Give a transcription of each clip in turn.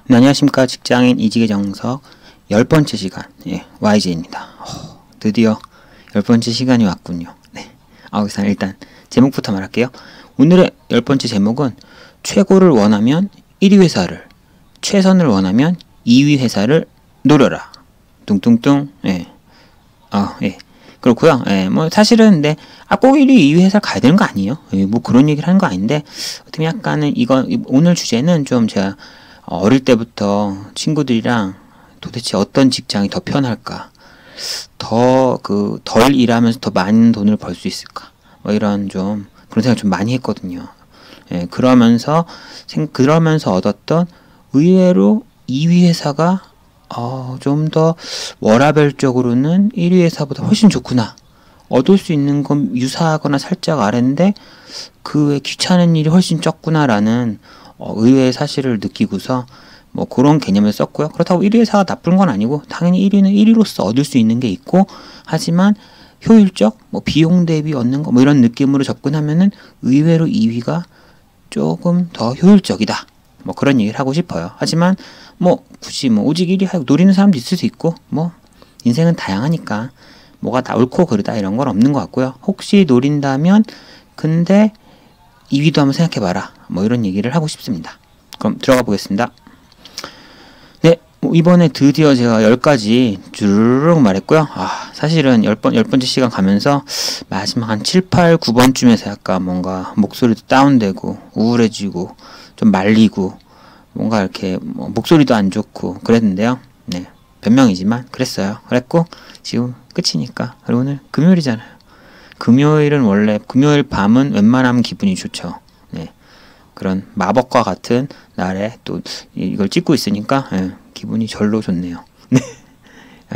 네, 안녕하십니까. 직장인 이직의 정석 10번째 시간 YJ입니다. 드디어 10번째 시간이 왔군요. 네. 일단 제목부터 말할게요. 오늘의 10번째 제목은 최고를 원하면 1위 회사를, 최선을 원하면 2위 회사를 노려라. 뚱뚱뚱. 그렇고요. 뭐 사실은 근데 꼭 1위, 2위 회사 가야 되는 거 아니에요? 뭐 그런 얘기를 하는 거 아닌데 어떻게 약간은 오늘 주제는 좀 제가 어릴 때부터 친구들이랑 도대체 어떤 직장이 더 편할까? 덜 일하면서 더 많은 돈을 벌 수 있을까? 뭐 이런 그런 생각 좀 많이 했거든요. 그러면서 얻었던 의외로 2위 회사가 좀 더 워라밸적으로는 1위 회사보다 훨씬 좋구나. 얻을 수 있는 건 유사하거나 살짝 아래인데 그 외 귀찮은 일이 훨씬 적구나라는 의외의 사실을 느끼고서 뭐 그런 개념을 썼고요. 그렇다고 1위 회사가 나쁜 건 아니고 당연히 1위는 1위로서 얻을 수 있는 게 있고 하지만 효율적, 뭐 비용 대비 얻는 거 뭐 이런 느낌으로 접근하면은 의외로 2위가 조금 더 효율적이다. 뭐 그런 얘기를 하고 싶어요. 하지만 뭐 굳이 뭐 오직 1위 하고 노리는 사람도 있을 수 있고 뭐 인생은 다양하니까 뭐가 다 옳고 그르다 이런 건 없는 것 같고요. 혹시 노린다면 근데 2위도 한번 생각해봐라. 뭐 이런 얘기를 하고 싶습니다. 그럼 들어가 보겠습니다. 네, 이번에 드디어 제가 10가지 주르륵 말했고요. 사실은 10번째 시간 가면서 마지막 한 7, 8, 9번쯤에서 약간 뭔가 목소리도 다운되고 우울해지고 좀 말리고 뭔가 이렇게 목소리도 안 좋고 그랬는데요. 네, 변명이지만 그랬어요. 그랬고 지금 끝이니까. 그리고 오늘 금요일이잖아요. 금요일은 원래 금요일 밤은 웬만하면 기분이 좋죠. 네, 그런 마법과 같은 날에 또 이걸 찍고 있으니까 기분이 절로 좋네요. 네,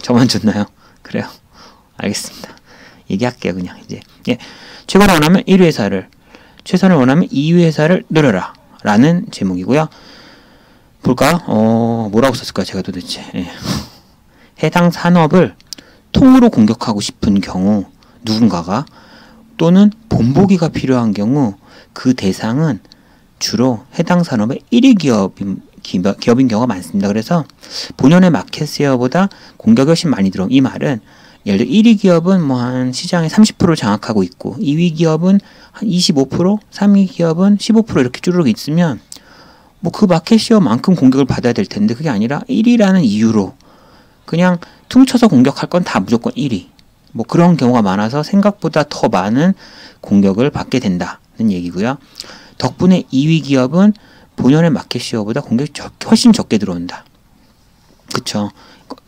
저만 좋나요? 그래요. 알겠습니다. 얘기할게요. 그냥 이제 최선을 원하면 1위 회사를, 최선을 원하면 2위 회사를 노려라 라는 제목이고요. 볼까요? 뭐라고 썼을까요? 제가 도대체 해당 산업을 통으로 공격하고 싶은 경우 누군가가 또는 본보기가 필요한 경우 그 대상은 주로 해당 산업의 1위 기업인 경우가 많습니다. 그래서 본연의 마켓시어보다 공격이 훨씬 많이 들어온 이 말은 예를 들어 1위 기업은 뭐 한 시장의 30%를 장악하고 있고 2위 기업은 한 25%, 3위 기업은 15% 이렇게 쭈르륵 있으면 뭐 그 마켓시어만큼 공격을 받아야 될 텐데 그게 아니라 1위라는 이유로 그냥 퉁쳐서 공격할 건 다 무조건 1위. 뭐 그런 경우가 많아서 생각보다 더 많은 공격을 받게 된다는 얘기고요. 덕분에 2위 기업은 본연의 마켓시어보다 공격이 훨씬 적게 들어온다. 그쵸.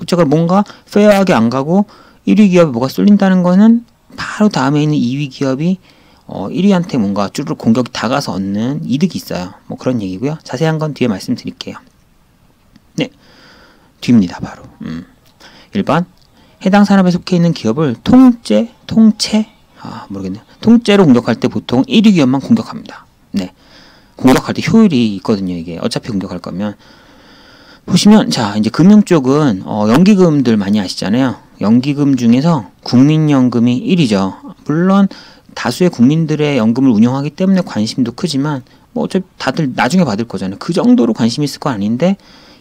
제가 뭔가 페어하게 안 가고 1위 기업에 뭐가 쏠린다는 거는 바로 다음에 있는 2위 기업이 1위한테 뭔가 쭈르륵 공격이 다가서 얻는 이득이 있어요. 뭐 그런 얘기고요. 자세한 건 뒤에 말씀드릴게요. 네, 뒤입니다. 바로 1번 해당 산업에 속해 있는 기업을 통째로 공격할 때 보통 1위 기업만 공격합니다. 네, 공격할 때 효율이 있거든요. 이게 어차피 공격할 거면 보시면 자 이제 금융 쪽은 연기금들 많이 아시잖아요. 연기금 중에서 국민연금이 1위죠. 물론 다수의 국민들의 연금을 운영하기 때문에 관심도 크지만 뭐 어차피 다들 나중에 받을 거잖아요. 그 정도로 관심 있을 거 아닌데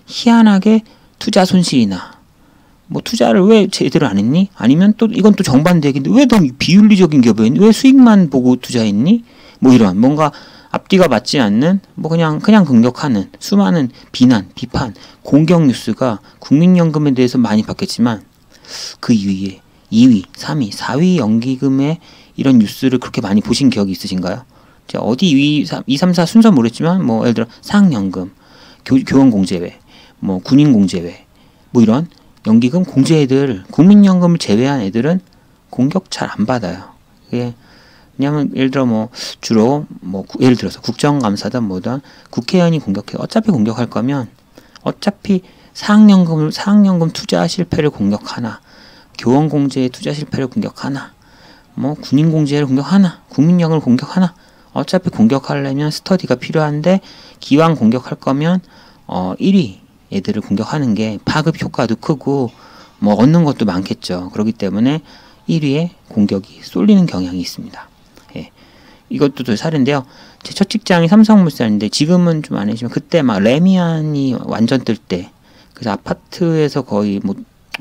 희한하게 투자 손실이나 뭐 투자를 왜 제대로 안 했니? 아니면 또 이건 또 정반대인데 왜 너무 비윤리적인 기업에 했니? 왜 수익만 보고 투자했니? 뭐 이런 뭔가 앞뒤가 맞지 않는 뭐 그냥 공격하는 수많은 비난, 비판, 공격 뉴스가 국민연금에 대해서 많이 받겠지만 그 이후에 2위, 3위, 4위 연기금의 이런 뉴스를 그렇게 많이 보신 기억이 있으신가요? 제가 어디 2, 3, 4 순서 모르겠지만 뭐 예를 들어 사학연금, 교원공제회, 뭐 군인공제회 뭐 이런 연기금 공제 애들, 국민연금을 제외한 애들은 공격 잘 안 받아요. 이게 왜냐면 예를 들어 뭐 주로 뭐 예를 들어서 국정감사든 뭐든 국회의원이 공격해 어차피 공격할 거면 어차피 사학연금 투자 실패를 공격하나 교원공제의 투자 실패를 공격하나 뭐 군인공제를 공격하나 국민연금을 공격하나 어차피 공격하려면 스터디가 필요한데 기왕 공격할 거면 1위 애들을 공격하는 게 파급 효과도 크고 뭐 얻는 것도 많겠죠. 그렇기 때문에 1위에 공격이 쏠리는 경향이 있습니다. 이것도 또 사례인데요. 제 첫 직장이 삼성물산인데 지금은 좀 안 해지만 그때 막 레미안이 완전 뜰 때, 그래서 아파트에서 거의 뭐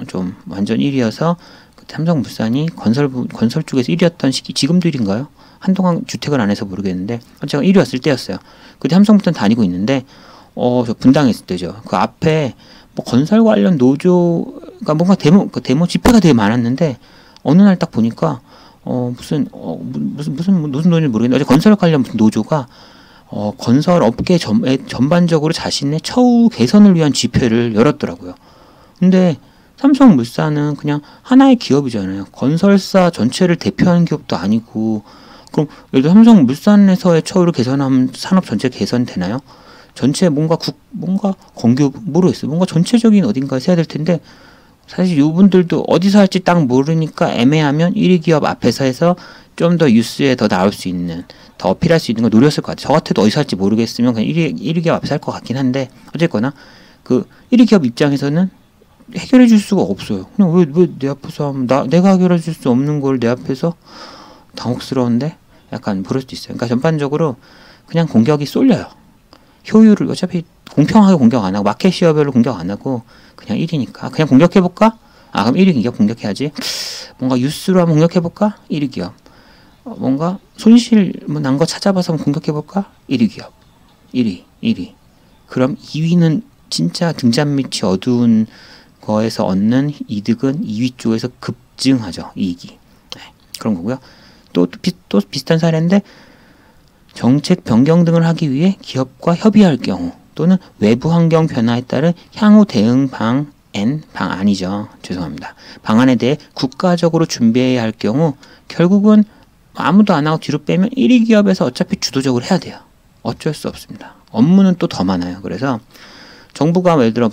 좀 완전 1위여서 그때 삼성물산이 건설 쪽에서 1위였던 시기, 지금도 1위인가요? 한동안 주택을 안 해서 모르겠는데 제가 1위였을 때였어요. 그때 삼성물산 다니고 있는데 저 분당했을 때죠. 그 앞에 뭐 건설 관련 노조가 뭔가 데모 집회가 되게 많았는데 어느 날 딱 보니까 무슨 노조인지 모르겠는데 어제 건설 관련 무슨 노조가 건설 업계 전반적으로 자신의 처우 개선을 위한 집회를 열었더라고요. 근데 삼성물산은 그냥 하나의 기업이잖아요. 건설사 전체를 대표하는 기업도 아니고, 그럼 예를 들어 삼성물산에서의 처우를 개선하면 산업 전체 개선되나요? 전체 뭔가 건교 모르겠어요. 뭔가 전체적인 어딘가에서 해야 될 텐데, 사실 이분들도 어디서 할지 딱 모르니까 애매하면 1위 기업 앞에서 해서 좀 더 뉴스에 더 나올 수 있는, 더 어필할 수 있는 걸 노렸을 것 같아요. 저 같아도 어디서 할지 모르겠으면 그냥 1위 기업 앞에서 할 것 같긴 한데, 어쨌거나 그 1위 기업 입장에서는 해결해 줄 수가 없어요. 그냥 왜 내 앞에서 하면 내가 해결해 줄 수 없는 걸 내 앞에서, 당혹스러운데 약간 그럴 수도 있어요. 그러니까 전반적으로 그냥 공격이 쏠려요. 효율을 어차피 공평하게 공격 안 하고 마켓 시어별로 공격 안 하고 그냥 1위니까 그냥 공격해 볼까? 그럼 1위 기업 공격해야지. 뭔가 뉴스로 한번 공격해 볼까? 1위 기업. 뭔가 손실 난 거 찾아봐서 한번 공격해 볼까? 1위 기업. 1위. 그럼 2위는 진짜 등잔 밑이 어두운 거에서 얻는 이득은 2위 쪽에서 급증하죠. 이익이. 네, 그런 거고요. 또 비슷한 사례인데, 정책 변경 등을 하기 위해 기업과 협의할 경우 또는 외부 환경 변화에 따른 향후 대응 방안이죠. 죄송합니다. 방안에 대해 국가적으로 준비해야 할 경우 결국은 아무도 안 하고 뒤로 빼면 1위 기업에서 어차피 주도적으로 해야 돼요. 어쩔 수 없습니다. 업무는 또 더 많아요. 그래서 정부가 예를 들어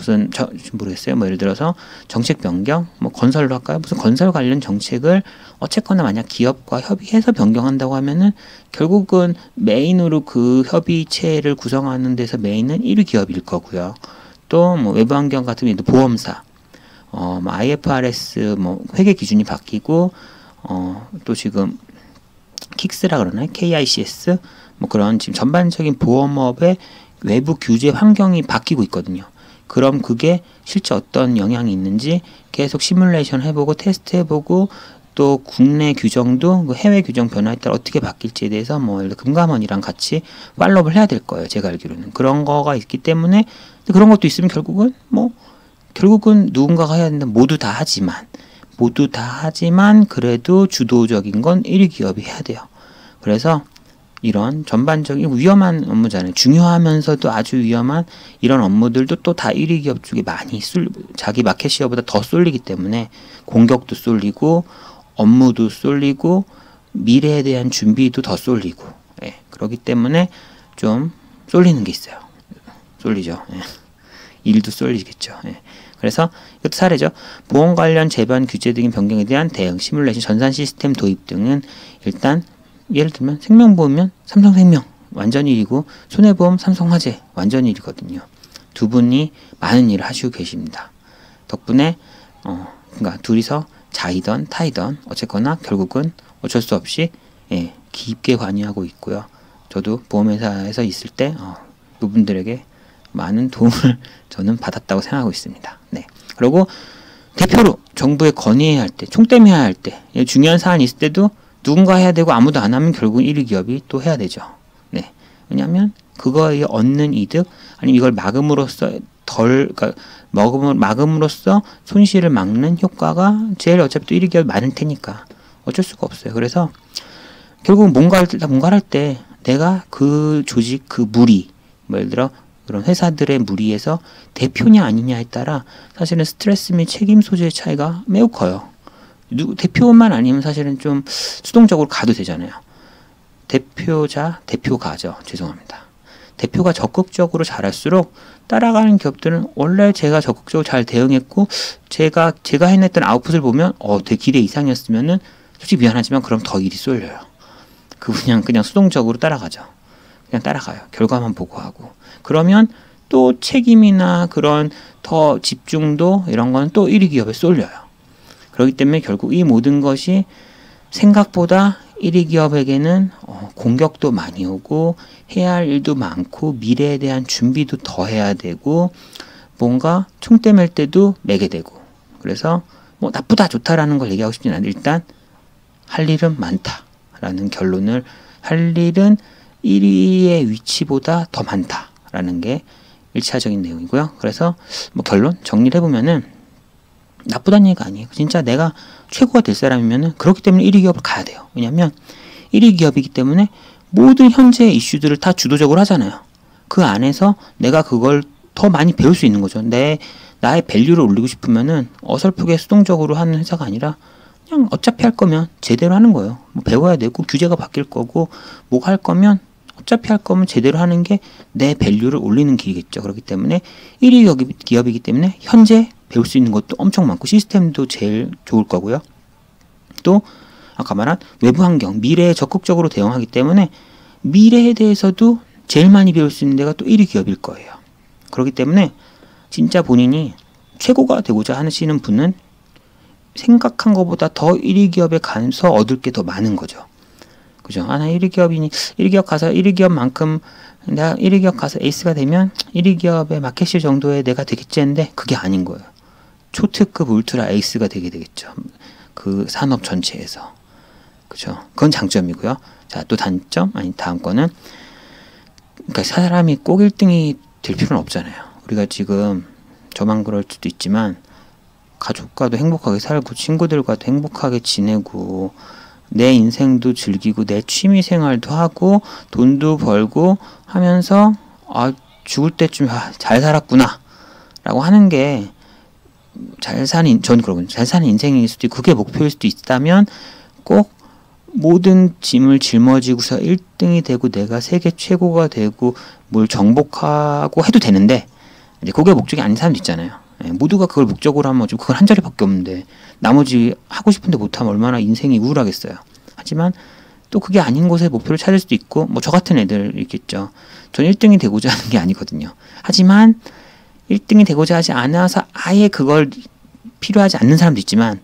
모르겠어요. 예를 들어서 정책 변경, 건설로 할까요? 무슨 건설 관련 정책을 어쨌거나 만약 기업과 협의해서 변경한다고 하면은 결국은 메인으로 그 협의체를 구성하는 데서 메인은 1위 기업일 거고요. 또 외부 환경 같은 경우에도 보험사, IFRS 회계 기준이 바뀌고, 또 지금 킥스라 그러나요? KICS 그런 지금 전반적인 보험업의 외부 규제 환경이 바뀌고 있거든요. 그럼 그게 실제 어떤 영향이 있는지 계속 시뮬레이션 해보고 테스트 해보고, 또 국내 규정도 그 해외 규정 변화에 따라 어떻게 바뀔지에 대해서 예를 들어 금감원이랑 같이 팔로우를 해야 될 거예요. 제가 알기로는 그런 거가 있기 때문에, 그런 것도 있으면 결국은 누군가가 해야 되는데 모두 다 하지만 그래도 주도적인 건 1위 기업이 해야 돼요. 그래서 이런 전반적인 위험한 업무잖아요. 중요하면서도 아주 위험한 이런 업무들도 또 다 1위 기업 쪽에 많이 자기 마켓 시어보다 더 쏠리기 때문에 공격도 쏠리고 업무도 쏠리고 미래에 대한 준비도 더 쏠리고, 그렇기 때문에 좀 쏠리는 게 있어요. 쏠리죠. 일도 쏠리겠죠. 그래서 이것도 사례죠. 보험 관련 재반 규제 등의 변경에 대한 대응, 시뮬레이션, 전산 시스템 도입 등은 일단 예를 들면 생명보험이면 삼성생명 완전 1위고 손해보험 삼성화재 완전 1위거든요. 두 분이 많은 일을 하시고 계십니다. 덕분에 그러니까 둘이서 자이던 타이던 어쨌거나 결국은 어쩔 수 없이 깊게 관여하고 있고요. 저도 보험회사에서 있을 때 이분들에게 많은 도움을 저는 받았다고 생각하고 있습니다. 네. 그리고 대표로 정부에 건의해야 할 때, 총대미해야 할 때, 중요한 사안이 있을 때도 누군가 해야 되고 아무도 안 하면 결국 1위 기업이 또 해야 되죠. 네. 왜냐하면 그거에 얻는 이득, 아니면 이걸 막음으로써 막음으로써 손실을 막는 효과가 제일 어차피 또 1위 기업이 많을 테니까 어쩔 수가 없어요. 그래서 결국 뭔가를 할 때 내가 그 조직, 그 무리, 예를 들어 그런 회사들의 무리에서 대표냐 아니냐에 따라 사실은 스트레스 및 책임 소재의 차이가 매우 커요. 대표만 아니면 사실은 좀 수동적으로 가도 되잖아요. 대표가죠. 죄송합니다. 대표가 적극적으로 잘할수록 따라가는 기업들은 원래 제가 적극적으로 잘 대응했고 제가 해냈던 아웃풋을 보면 되게 기대 이상이었으면은 솔직히 미안하지만 그럼 더 일이 쏠려요. 그냥 수동적으로 따라가죠. 그냥 따라가요. 결과만 보고하고. 그러면 또 책임이나 그런 더 집중도 이런 건 또 1위 기업에 쏠려요. 그렇기 때문에 결국 이 모든 것이 생각보다 1위 기업에게는 공격도 많이 오고 해야 할 일도 많고 미래에 대한 준비도 더 해야 되고 뭔가 총대 맬 때도 매게 되고 그래서 뭐 나쁘다 좋다라는 걸 얘기하고 싶진 않은데 일단 할 일은 많다라는 결론을 할 일은 1위의 위치보다 더 많다라는 게 1차적인 내용이고요. 그래서 뭐 결론 정리를 해보면은 나쁘다는 얘기가 아니에요. 진짜 내가 최고가 될 사람이면은 그렇기 때문에 1위 기업을 가야 돼요. 왜냐면 1위 기업이기 때문에 모든 현재 이슈들을 다 주도적으로 하잖아요. 그 안에서 내가 그걸 더 많이 배울 수 있는 거죠. 나의 밸류를 올리고 싶으면은 어설프게 수동적으로 하는 회사가 아니라 그냥 어차피 할 거면 제대로 하는 거예요. 뭐 배워야 되고 규제가 바뀔 거고 뭐가 할 거면 어차피 할 거면 제대로 하는 게 내 밸류를 올리는 길이겠죠. 그렇기 때문에 1위 기업이기 때문에 현재 배울 수 있는 것도 엄청 많고 시스템도 제일 좋을 거고요. 또 아까 말한 외부 환경, 미래에 적극적으로 대응하기 때문에 미래에 대해서도 제일 많이 배울 수 있는 데가 또 1위 기업일 거예요. 그렇기 때문에 진짜 본인이 최고가 되고자 하시는 분은 생각한 것보다 더 1위 기업에 가서 얻을 게 더 많은 거죠. 그죠? 나 1위 기업이니 1위 기업 가서 1위 기업만큼 내가 1위 기업 가서 에이스가 되면 1위 기업의 마켓시 정도의 내가 되겠지 했는데 그게 아닌 거예요. 초특급 울트라 에이스가 되게 되겠죠. 그 산업 전체에서. 그죠? 그건 장점이고요. 자, 또 단점? 아니, 다음 거는 그러니까 사람이 꼭 1등이 될 필요는 없잖아요. 우리가 지금 저만 그럴 수도 있지만 가족과도 행복하게 살고 친구들과도 행복하게 지내고 내 인생도 즐기고 내 취미생활도 하고 돈도 벌고 하면서 죽을 때쯤 잘 살았구나 라고 하는 게 저는 그러거든요. 잘 사는 인생일 수도 있고 그게 목표일 수도 있다면 꼭 모든 짐을 짊어지고서 1등이 되고 내가 세계 최고가 되고 뭘 정복하고 해도 되는데 이제 그게 목적이 아닌 사람도 있잖아요. 모두가 그걸 목적으로 하면 지금 그걸 한 자리밖에 없는데 나머지 하고 싶은데 못하면 얼마나 인생이 우울하겠어요. 하지만 또 그게 아닌 곳에 목표를 찾을 수도 있고 뭐 저 같은 애들 있겠죠. 전 1등이 되고자 하는 게 아니거든요. 하지만 1등이 되고자 하지 않아서 아예 그걸 필요하지 않는 사람도 있지만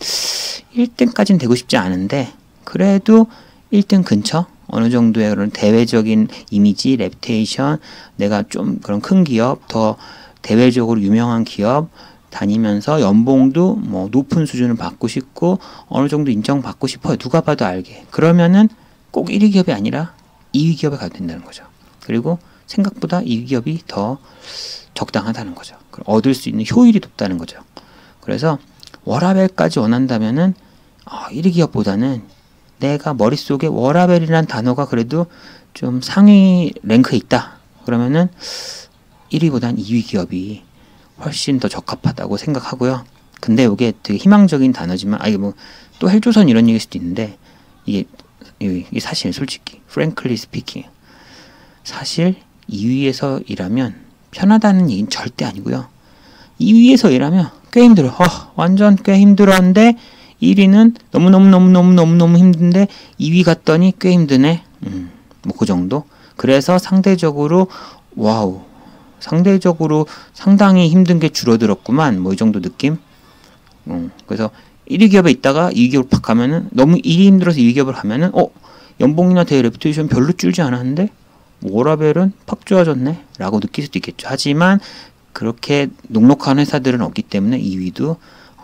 1등까지는 되고 싶지 않은데 그래도 1등 근처 어느 정도의 그런 대외적인 이미지, 레퓨테이션, 내가 좀 그런 큰 기업, 더 대외적으로 유명한 기업 다니면서 연봉도 뭐 높은 수준을 받고 싶고 어느 정도 인정받고 싶어요. 누가 봐도 알게. 그러면은 꼭 1위 기업이 아니라 2위 기업에 가도 된다는 거죠. 그리고 생각보다 2위 기업이 더 적당하다는 거죠. 얻을 수 있는 효율이 높다는 거죠. 그래서 워라밸까지 원한다면은 1위 기업보다는 내가 머릿속에 워라밸이라는 단어가 그래도 좀 상위 랭크에 있다. 그러면은 1위보단 2위 기업이 훨씬 더 적합하다고 생각하고요. 근데 이게 되게 희망적인 단어지만 이게 뭐 또 헬조선 이런 얘기일 수도 있는데 이게 사실 솔직히 frankly speaking 사실 2위에서 일하면 편하다는 얘기는 절대 아니고요. 2위에서 일하면 꽤 힘들어요. 완전 꽤 힘들었는데 1위는 너무너무 힘든데 2위 갔더니 꽤 힘드네. 뭐 그 정도. 그래서 상대적으로 상당히 힘든 게 줄어들었구만. 뭐 이 정도 느낌. 그래서 1위 기업에 있다가 2위 기업을 팍 가면은 너무 일이 힘들어서 2위 기업을 가면은 연봉이나 대외 레퓨테이션 별로 줄지 않았는데 워라밸은 팍 좋아졌네 라고 느낄 수도 있겠죠. 하지만 그렇게 녹록한 회사들은 없기 때문에 2위도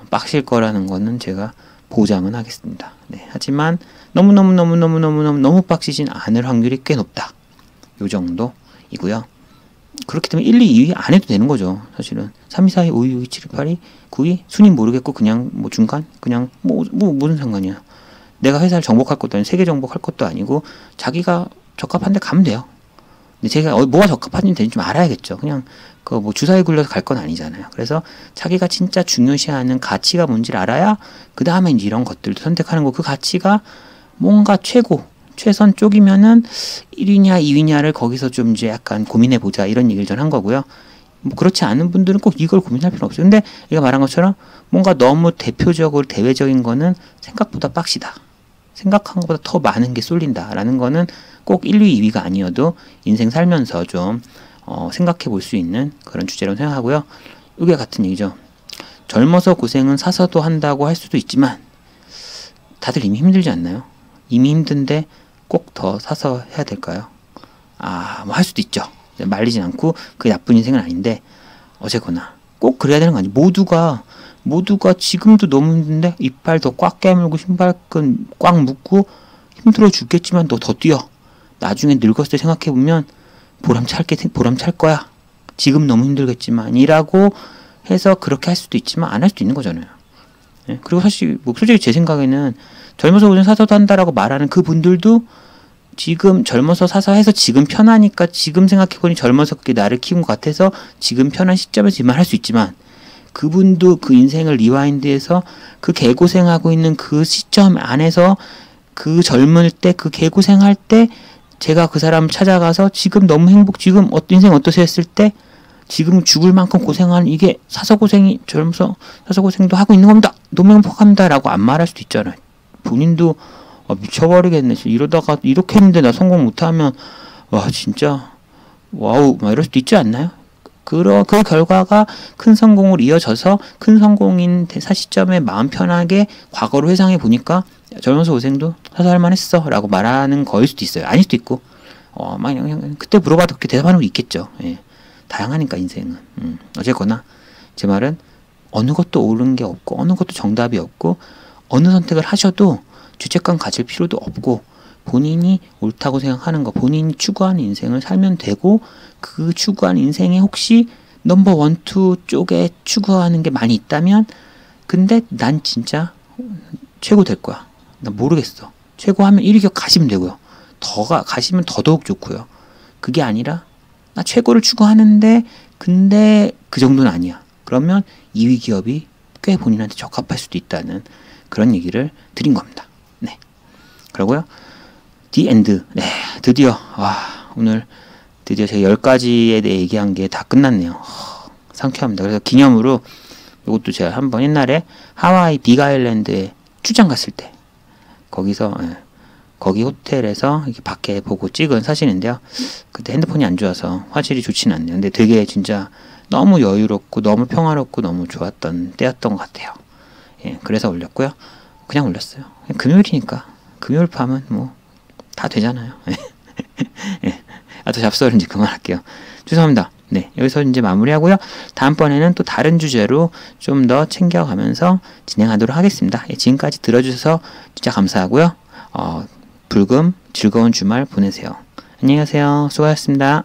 빡실 거라는 거는 제가 보장은 하겠습니다. 네, 하지만 너무 빡시진 않을 확률이 꽤 높다. 요 정도이고요. 그렇기 때문에 1, 2, 2위 안 해도 되는 거죠. 사실은 3, 2, 4, 5, 6, 7, 8위, 9위 순위 모르겠고 그냥 뭐 중간 그냥 무슨 상관이야. 내가 회사를 정복할 것도 아니고 세계 정복할 것도 아니고 자기가 적합한 데 가면 돼요. 근데 제가 뭐가 적합한지 좀 알아야겠죠. 그냥 그 뭐 주사위 굴려서 갈 건 아니잖아요. 그래서 자기가 진짜 중요시하는 가치가 뭔지를 알아야 그 다음에 이제 이런 것들도 선택하는 거. 그 가치가 뭔가 최선 쪽이면은 1위냐 2위냐를 거기서 좀 이제 약간 고민해 보자 이런 얘기를 전 한 거고요. 뭐 그렇지 않은 분들은 꼭 이걸 고민할 필요 없어요. 근데 얘가 말한 것처럼 뭔가 너무 대표적으로 대외적인 거는 생각보다 빡시다. 생각한 것보다 더 많은 게 쏠린다라는 거는 꼭 1, 2, 2위가 아니어도 인생 살면서 좀 생각해 볼 수 있는 그런 주제라고 생각하고요. 이게 같은 얘기죠. 젊어서 고생은 사서도 한다고 할 수도 있지만 다들 이미 힘들지 않나요? 이미 힘든데 꼭 더 사서 해야 될까요? 뭐 할 수도 있죠. 말리진 않고 그게 나쁜 인생은 아닌데 어쨌거나 꼭 그래야 되는 거 아니에요. 모두가 지금도 너무 힘든데 이빨 더 꽉 깨물고 신발끈 꽉 묶고 힘들어 죽겠지만 너 더 뛰어. 나중에 늙었을 때 생각해보면 보람 찰 거야. 지금 너무 힘들겠지만 이라고 해서 그렇게 할 수도 있지만 안 할 수도 있는 거잖아요. 예? 그리고 사실 뭐 솔직히 제 생각에는 젊어서 오전 사서도 한다라고 말하는 그 분들도 지금 젊어서 사서 해서 지금 편하니까 지금 생각해보니 젊어서 그게 나를 키운 것 같아서 지금 편한 시점에서 이 말 할 수 있지만 그분도 그 인생을 리와인드해서 그 개고생하고 있는 그 시점 안에서 그 젊을 때 그 개고생할 때 제가 그 사람 찾아가서 지금 너무 지금 인생 어떠세요 했을 때 지금 죽을 만큼 고생하는 이게 젊어서 사서고생도 하고 있는 겁니다. 너무 행복합니다. 라고 안 말할 수도 있잖아요. 본인도 미쳐버리겠네. 이러다가 이렇게 했는데 나 성공 못하면 와 진짜 와우 막 이럴 수도 있지 않나요? 그 결과가 큰 성공으로 이어져서 큰 성공인 시점에 마음 편하게 과거로 회상해 보니까 젊어서 고생도 사서 할만 했어 라고 말하는 거일 수도 있어요. 아닐 수도 있고 막 그때 물어봐도 그렇게 대답하는 거 있겠죠. 예. 다양하니까 인생은. 어쨌거나 제 말은 어느 것도 옳은 게 없고 어느 것도 정답이 없고 어느 선택을 하셔도 죄책감 가질 필요도 없고 본인이 옳다고 생각하는 거 본인이 추구하는 인생을 살면 되고 그 추구하는 인생에 혹시 넘버 1, 2 쪽에 추구하는 게 많이 있다면 근데 난 진짜 최고 될 거야. 난 모르겠어. 최고 하면 1위 기업 가시면 되고요. 가시면 더더욱 좋고요. 그게 아니라 나 최고를 추구하는데 근데 그 정도는 아니야. 그러면 2위 기업이 꽤 본인한테 적합할 수도 있다는 그런 얘기를 드린 겁니다. 네. 그러고요. The end. 네. 드디어 오늘 드디어 제가 10가지에 대해 얘기한 게 다 끝났네요. 상쾌합니다. 그래서 기념으로 이것도 제가 한번 옛날에 하와이 빅아일랜드에 출장 갔을 때 거기서 거기 호텔에서 이렇게 밖에 보고 찍은 사진인데요. 그때 핸드폰이 안 좋아서 화질이 좋지는 않네요. 근데 되게 진짜 너무 여유롭고 너무 평화롭고 너무 좋았던 때였던 것 같아요. 예, 그래서 올렸고요. 그냥 올렸어요. 금요일이니까 금요일 밤은 뭐 다 되잖아요. 예. 더 잡설은 이제 그만할게요. 죄송합니다. 네, 여기서 이제 마무리하고요. 다음번에는 또 다른 주제로 좀 더 챙겨가면서 진행하도록 하겠습니다. 예, 지금까지 들어주셔서 진짜 감사하고요. 즐거운 주말 보내세요. 안녕히 가세요. 수고하셨습니다.